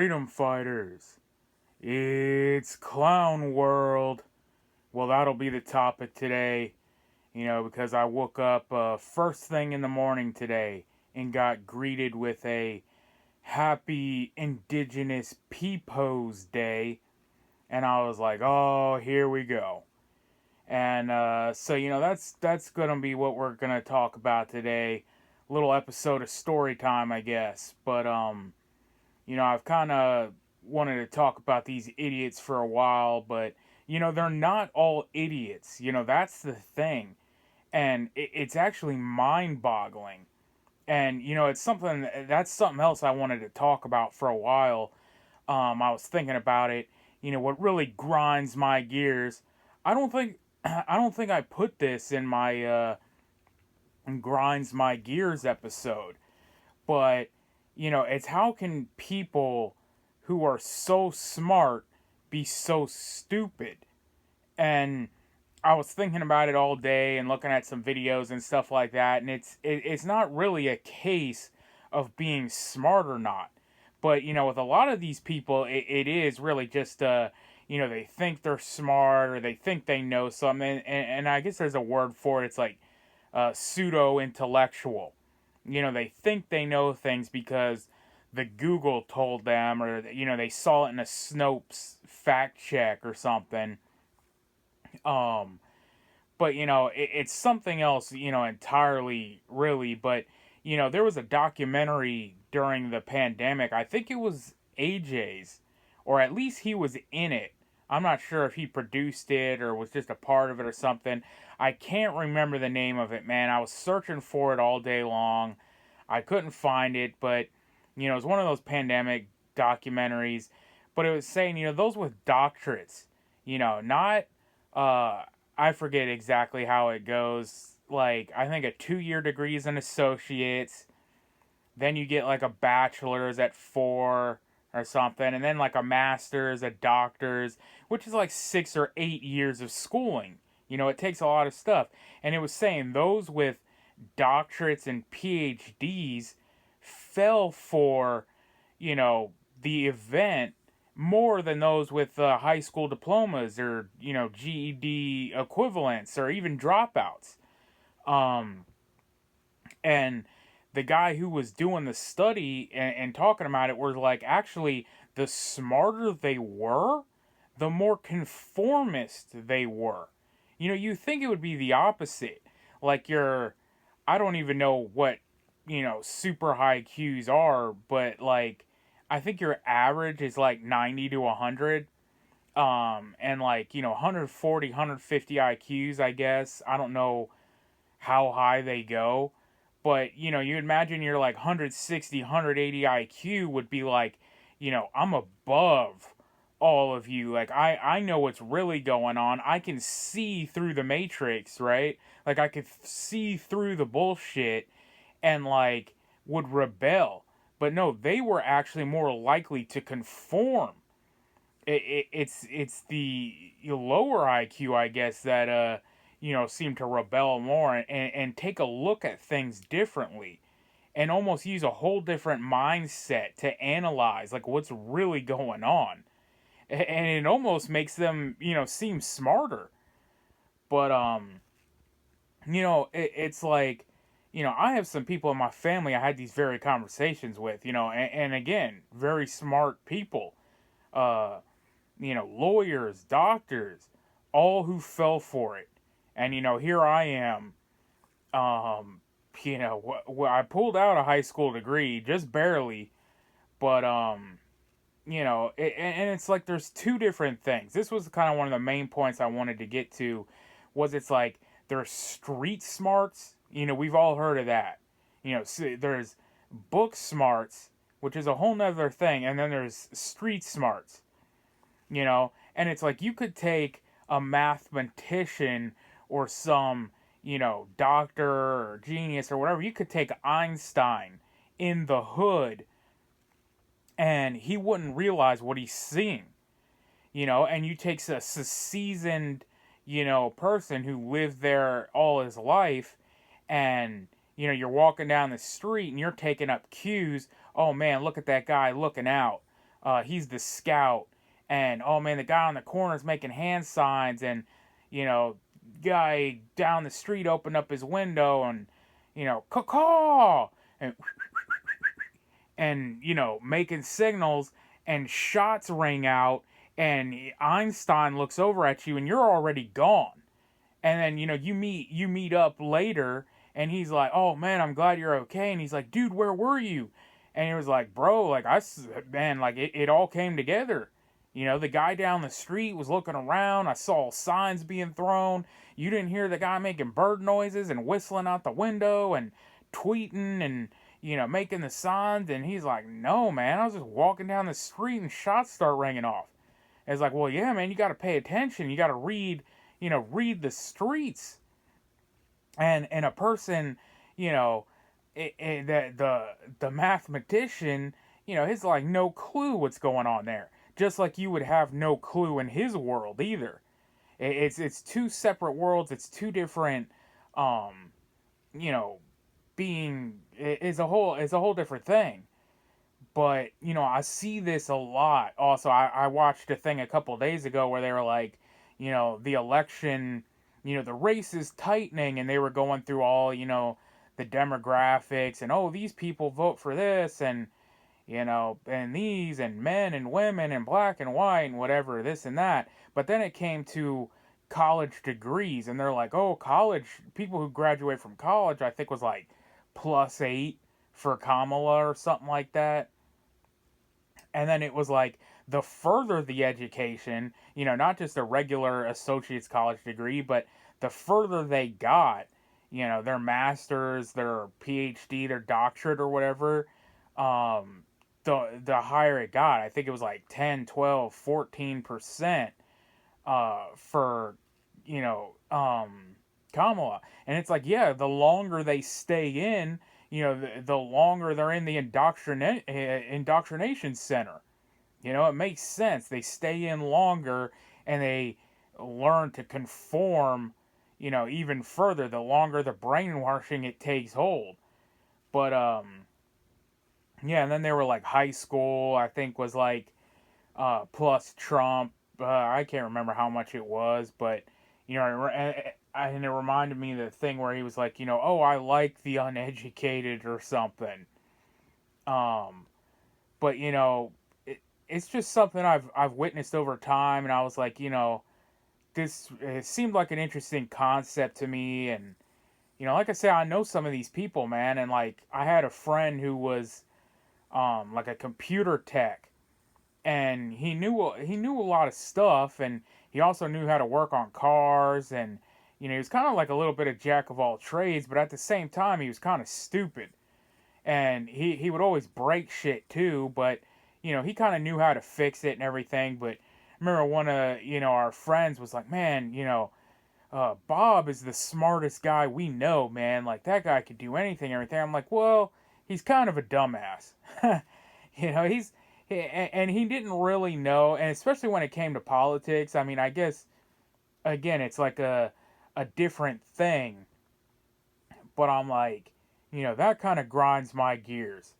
freedom fighters. It's clown world. Well, that'll be the topic today, because I woke up first thing in the morning today and got greeted with a happy Indigenous Peoples Day, and I was like, oh, here we go. And so that's gonna be what we're gonna talk about today. Little episode of story time, I guess. But I've kind of wanted to talk about these idiots for a while, but they're not all idiots. That's the thing, and it's actually mind-boggling. And it's something else I wanted to talk about for a while. I was thinking about it. What really grinds my gears. I don't think I put this in my grinds my gears episode, but it's how can people who are so smart be so stupid? And I was thinking about it all day and looking at some videos and stuff like that, and it's not really a case of being smart or not. But with a lot of these people, it is really just they think they're smart or they think they know something, and I guess there's a word for it. It's like pseudo intellectual. They think they know things because the Google told them, or they saw it in a Snopes fact check or something. Um, but it's something else, entirely, really. But there was a documentary during the pandemic. I think it was AJ's, or at least he was in it. I'm not sure if he produced it or was just a part of it or something. I can't remember the name of it, man. I was searching for it all day long. I couldn't find it, but it was one of those pandemic documentaries. But it was saying, those with doctorates, not I forget exactly how it goes. Like, I think a 2-year degree is an associate's. Then you get like a bachelor's at 4 or something. And then like a master's, a doctor's, which is like 6 or 8 years of schooling. It takes a lot of stuff. And it was saying those with doctorates and PhDs fell for, the event more than those with high school diplomas or GED equivalents or even dropouts. And the guy who was doing the study and talking about it was like, actually, the smarter they were, the more conformist they were. You think it would be the opposite. Like I don't even know what super high Qs are, but like I think your average is like 90 to 100. And like 140 150 IQs, I guess. I don't know how high they go, but you imagine you're like 160 180 IQ would be like, I'm above all of you. Like I know what's really going on. I can see through the matrix, right? Like I could see through the bullshit and like would rebel. But no, they were actually more likely to conform. It's the lower IQ, I guess, that seem to rebel more and take a look at things differently and almost use a whole different mindset to analyze like what's really going on. And it almost makes them seem smarter. But it's like, I have some people in my family I had these very conversations with, and again, very smart people, lawyers, doctors, all who fell for it. And, here I am, I pulled out a high school degree, just barely, but, and it's like there's two different things. This was kind of one of the main points I wanted to get to, was it's like there's street smarts. We've all heard of that. There's book smarts, which is a whole nother thing, and then there's street smarts. And it's like you could take a mathematician or some, doctor or genius or whatever. You could take Einstein in the hood and he wouldn't realize what he's seeing. And you take a seasoned, person who lived there all his life, and, you're walking down the street and you're taking up cues. Oh man, look at that guy looking out. he's the scout, and oh man, the guy on the corner is making hand signs, and you know, guy down the street opened up his window, and caw, and making signals, and shots ring out, and Einstein looks over at you, and you're already gone. And then you meet up later, and he's like, "Oh man, I'm glad you're okay." And he's like, "Dude, where were you?" And he was like, "Bro, like man, like it all came together. The guy down the street was looking around. I saw signs being thrown. You didn't hear the guy making bird noises and whistling out the window and tweeting and making the signs." And he's like, "No, man, I was just walking down the street and shots start ringing off." It's like, well, yeah, man, you got to pay attention. You got to read the streets. And a person, you know, the mathematician, he's like no clue what's going on there. Just like you would have no clue in his world either. It's two separate worlds. It's two different, um, you know, being is a whole different thing. But I see this a lot. Also, I watched a thing a couple days ago where they were like, the election, the race is tightening, and they were going through all the demographics, and oh, these people vote for this, and and these, and men and women and black and white and whatever, this and that. But then it came to college degrees, and they're like, oh, college people who graduate from college, I think was like +8 for Kamala or something like that. And then it was like the further the education, not just a regular associate's college degree, but the further they got, their master's, their PhD, their doctorate or whatever, um, the higher it got. I think it was like 10, 12, 14% for, you know, um, Kamala. And it's like, yeah, the longer they stay in, the longer they're in the indoctrination center. It makes sense. They stay in longer, and they learn to conform, even further the longer the brainwashing it takes hold. But yeah, and then they were like high school, I think was like plus Trump. I can't remember how much it was, but and it reminded me of the thing where he was like, oh, I like the uneducated or something. Um, but it's just something I've witnessed over time, and I was like, this it seemed like an interesting concept to me, and like I say, I know some of these people, man, and like I had a friend who was like a computer tech, and he knew a lot of stuff, and he also knew how to work on cars, and he was kind of like a little bit of jack of all trades, but at the same time he was kind of stupid, and he would always break shit too, but he kind of knew how to fix it and everything. But I remember one of our friends was like, man, Bob is the smartest guy we know, man, like that guy could do anything, everything. I'm like, well, he's kind of a dumbass. And he didn't really know, and especially when it came to politics. I mean, I guess again, it's like a different thing, but I'm like, that kind of grinds my gears.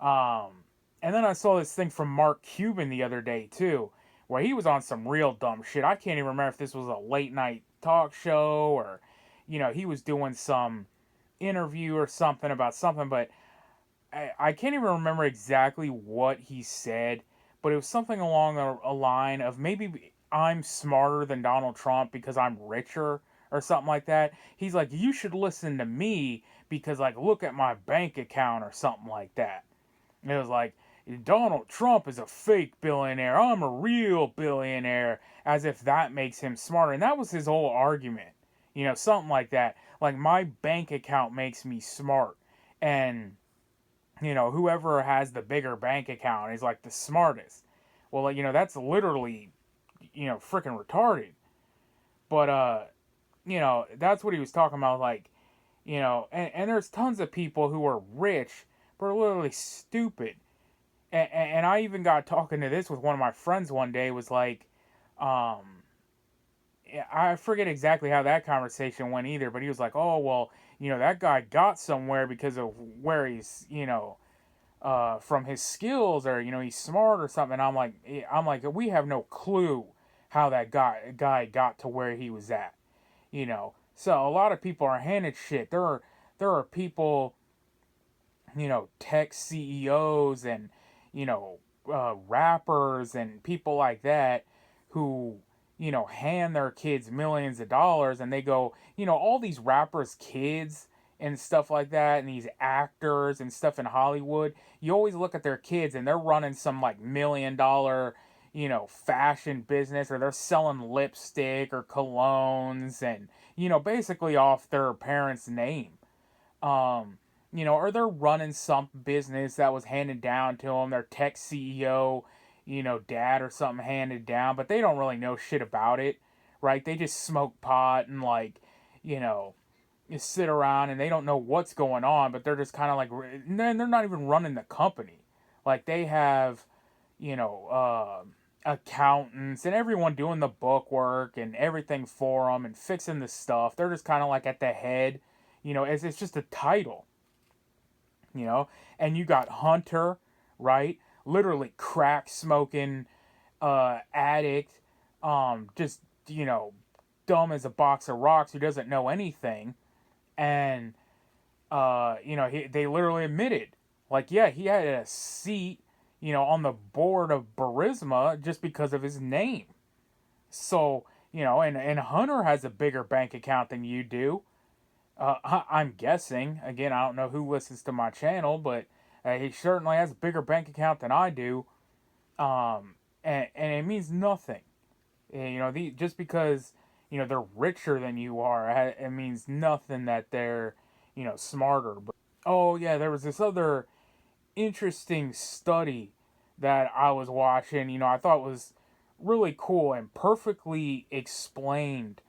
Um, and then I saw this thing from Mark Cuban the other day too, where he was on some real dumb shit. I can't even remember if this was a late night talk show or, he was doing some interview or something about something, but I can't even remember exactly what he said, but it was something along a line of maybe I'm smarter than Donald Trump because I'm richer or something like that. He's like, you should listen to me because, like, look at my bank account or something like that. And it was like, Donald Trump is a fake billionaire. I'm a real billionaire, as if that makes him smarter. And that was his whole argument. Something like that. Like, my bank account makes me smart. And whoever has the bigger bank account is like the smartest. Well, like, that's literally, freaking retarded. But, that's what he was talking about. Like, and there's tons of people who are rich, but are literally stupid. And I even got talking to this with one of my friends one day, was like, um, I forget exactly how that conversation went either, but he was like, oh, well, that guy got somewhere because of where he's, from his skills, or he's smart or something. I'm like, we have no clue how that guy got to where he was at. So a lot of people are handed shit. There are people, tech CEOs and rappers and people like that who hand their kids millions of dollars, and they go, all these rappers' kids and stuff like that, and these actors and stuff in Hollywood, you always look at their kids and they're running some like $1 million fashion business, or they're selling lipstick or colognes, and basically off their parents' name. um or they're running some business that was handed down to them, their tech CEO, dad or something handed down, but they don't really know shit about it, right? They just smoke pot and like, you know, you sit around and they don't know what's going on, but they're just kind of like, they're not even running the company. Like they have, you know, accountants and everyone doing the book work and everything for them and fixing the stuff. They're just kind of like at the head, it's just a title, you know. And you got Hunter, right? Literally crack smoking, addict, just dumb as a box of rocks who doesn't know anything, and they literally admitted, like, yeah, he had a seat, on the board of Burisma just because of his name. So, and Hunter has a bigger bank account than you do. I'm guessing. Again, I don't know who listens to my channel, but he certainly has a bigger bank account than I do. And it means nothing. Just because they're richer than you are, it means nothing that they're smarter. But oh yeah, there was this other interesting study that I was watching. I thought was really cool and perfectly explained.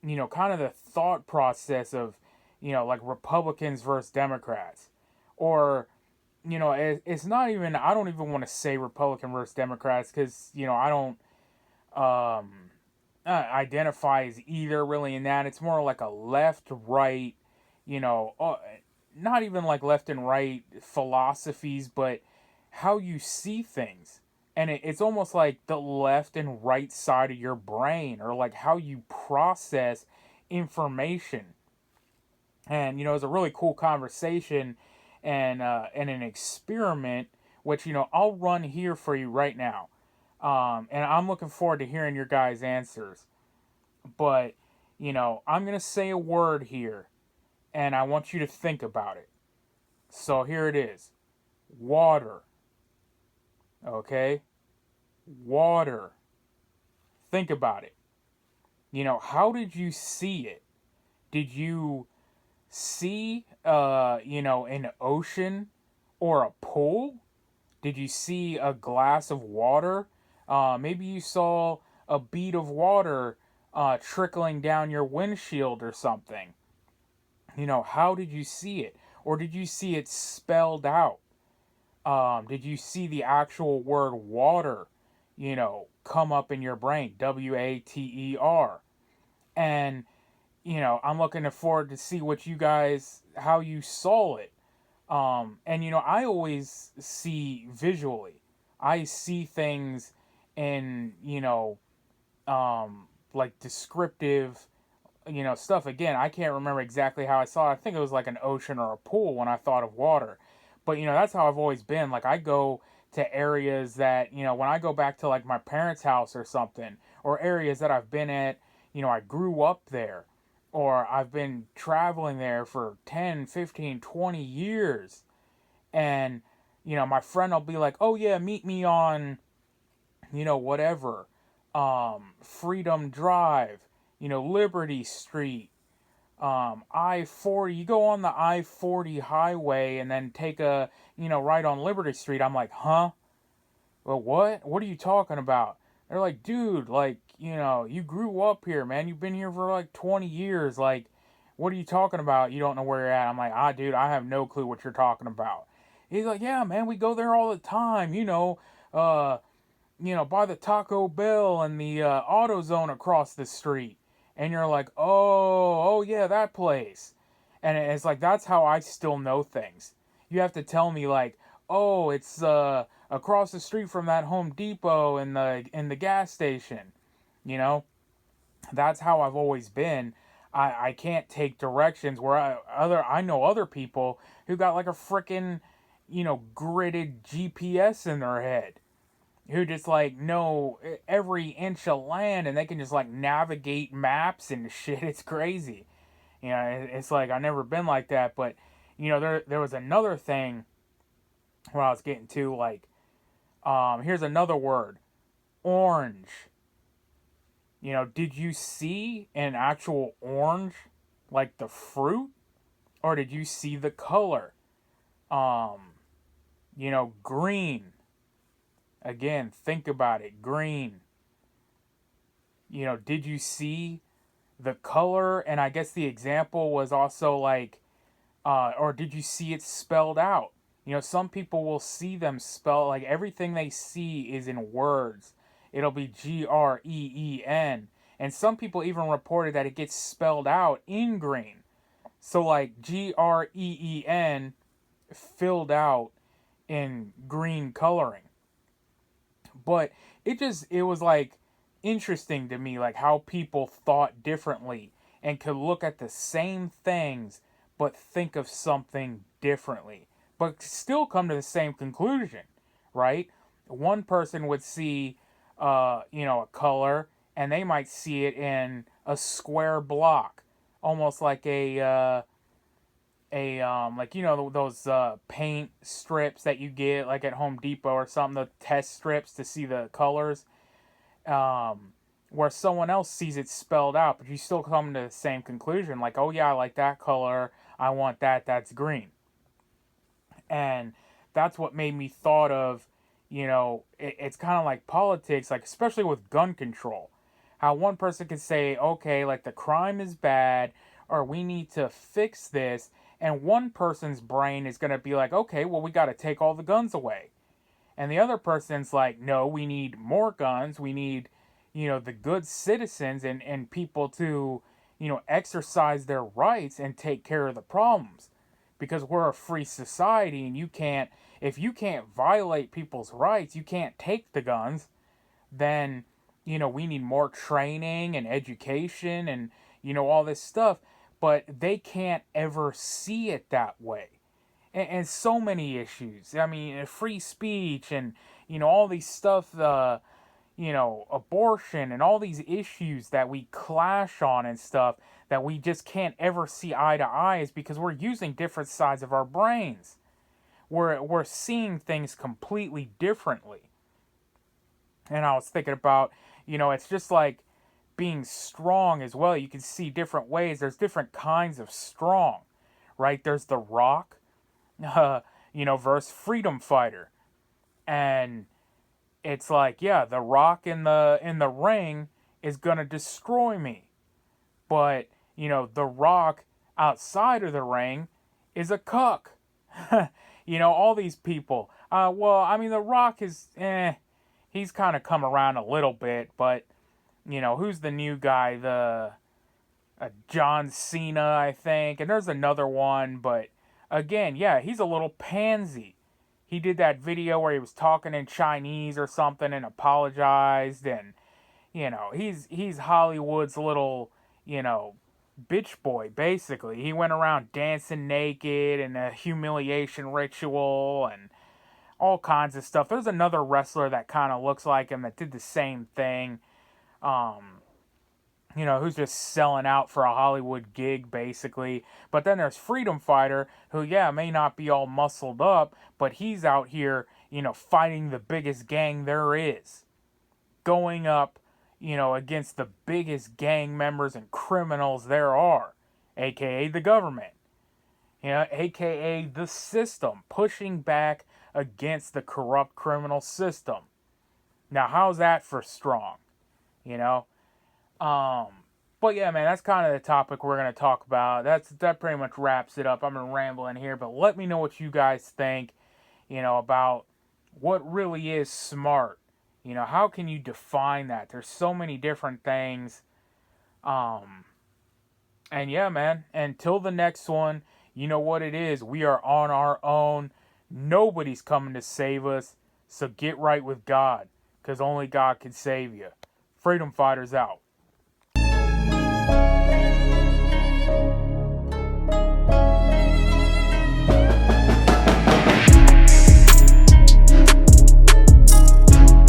Kind of the thought process of like Republicans versus Democrats, or it's not even. I don't even want to say Republican versus Democrats because I don't um, identify as either really in that. It's more like a left right, not even like left and right philosophies, but how you see things. And it's almost like the left and right side of your brain, or like how you process information. And it was a really cool conversation, and an experiment, which I'll run here for you right now. And I'm looking forward to hearing your guys' answers. But I'm gonna say a word here, and I want you to think about it. So here it is: water. Okay, water. Think about it. How did you see it? Did you see an ocean or a pool? Did you see a glass of water? Maybe you saw a bead of water trickling down your windshield or something. How did you see it? Or did you see it spelled out? Did you see the actual word water, come up in your brain? WATER. And I'm looking forward to see what you guys, how you saw it. And I always see visually. I see things in, like descriptive, stuff. Again, I can't remember exactly how I saw it. I think it was like an ocean or a pool when I thought of water. But, that's how I've always been. Like, I go to areas that, when I go back to like my parents' house or something, or areas that I've been at, I grew up there, or I've been traveling there for 10, 15, 20 years. And, my friend will be like, oh, yeah, meet me on, whatever, Freedom Drive, Liberty Street, I-40. You go on the I-40 highway and then take a, right on Liberty Street. I'm like, huh? Well, what? What are you talking about? They're like, dude, like, you grew up here, man. You've been here for like 20 years. Like, what are you talking about? You don't know where you're at. I'm like, dude, I have no clue what you're talking about. He's like, yeah, man, we go there all the time, by the Taco Bell and the AutoZone across the street. And you're like, oh, yeah, that place. And it's like, that's how I still know things. You have to tell me, like, oh, it's across the street from that Home Depot in the gas station. You know, that's how I've always been. I can't take directions where I know other people who got like a freaking, gridded GPS in their head, who just like know every inch of land, and they can just like navigate maps and shit. It's crazy. It's like I've never been like that. But there was another thing where I was getting to, like, here's another word, orange. Did you see an actual orange, like the fruit, or did you see the color? Um, green. Again, think about it. Green. Did you see the color? And I guess the example was also like, or did you see it spelled out? Some people will see them spell, like, everything they see is in words. It'll be GREEN. And some people even reported that it gets spelled out in green. So, like, GREEN filled out in green coloring. But it was like interesting to me, like how people thought differently and could look at the same things but think of something differently, but still come to the same conclusion, right? One person would see, a color, and they might see it in a square block, almost like like, those paint strips that you get like at Home Depot or something, the test strips to see the colors, where someone else sees it spelled out, but you still come to the same conclusion, like, oh yeah, I like that color, I want that's green. And that's what made me thought of, it's kind of like politics, like especially with gun control, how one person can say, okay, like the crime is bad, or we need to fix this, and one person's brain is going to be like, okay, well, we got to take all the guns away. And the other person's like, no, we need more guns. We need, the good citizens and people to, exercise their rights and take care of the problems. Because we're a free society, and if you can't violate people's rights, you can't take the guns, then, we need more training and education and, all this stuff. But they can't ever see it that way. And so many issues. I mean, free speech and, all these stuff, abortion and all these issues that we clash on and stuff that we just can't ever see eye to eye is because we're using different sides of our brains. We're seeing things completely differently. And I was thinking about, it's just like being strong as well. You can see different ways. There's different kinds of strong, right? There's the Rock, versus freedom fighter. And it's like, yeah, the Rock in the ring is gonna destroy me. But, the Rock outside of the ring is a cuck. All these people. Well, I mean, the Rock is, he's kind of come around a little bit, but, who's the new guy? John Cena, I think. And there's another one, but again, yeah, he's a little pansy. He did that video where he was talking in Chinese or something and apologized, and he's Hollywood's little, bitch boy, basically. He went around dancing naked and a humiliation ritual and all kinds of stuff. There's another wrestler that kind of looks like him that did the same thing. Who's just selling out for a Hollywood gig, basically. But then there's Freedom Fighter, who, yeah, may not be all muscled up, but he's out here, fighting the biggest gang there is. Going up, against the biggest gang members and criminals there are, aka the government. Aka the system, pushing back against the corrupt criminal system. Now, how's that for strong? But yeah, man, that's kind of the topic we're going to talk about. That pretty much wraps it up. I'm rambling here, but let me know what you guys think, about what really is smart. How can you define that? There's so many different things. And yeah, man, until the next one, you know what it is. We are on our own. Nobody's coming to save us, so get right with God, because only God can save you. Freedom Fighters out.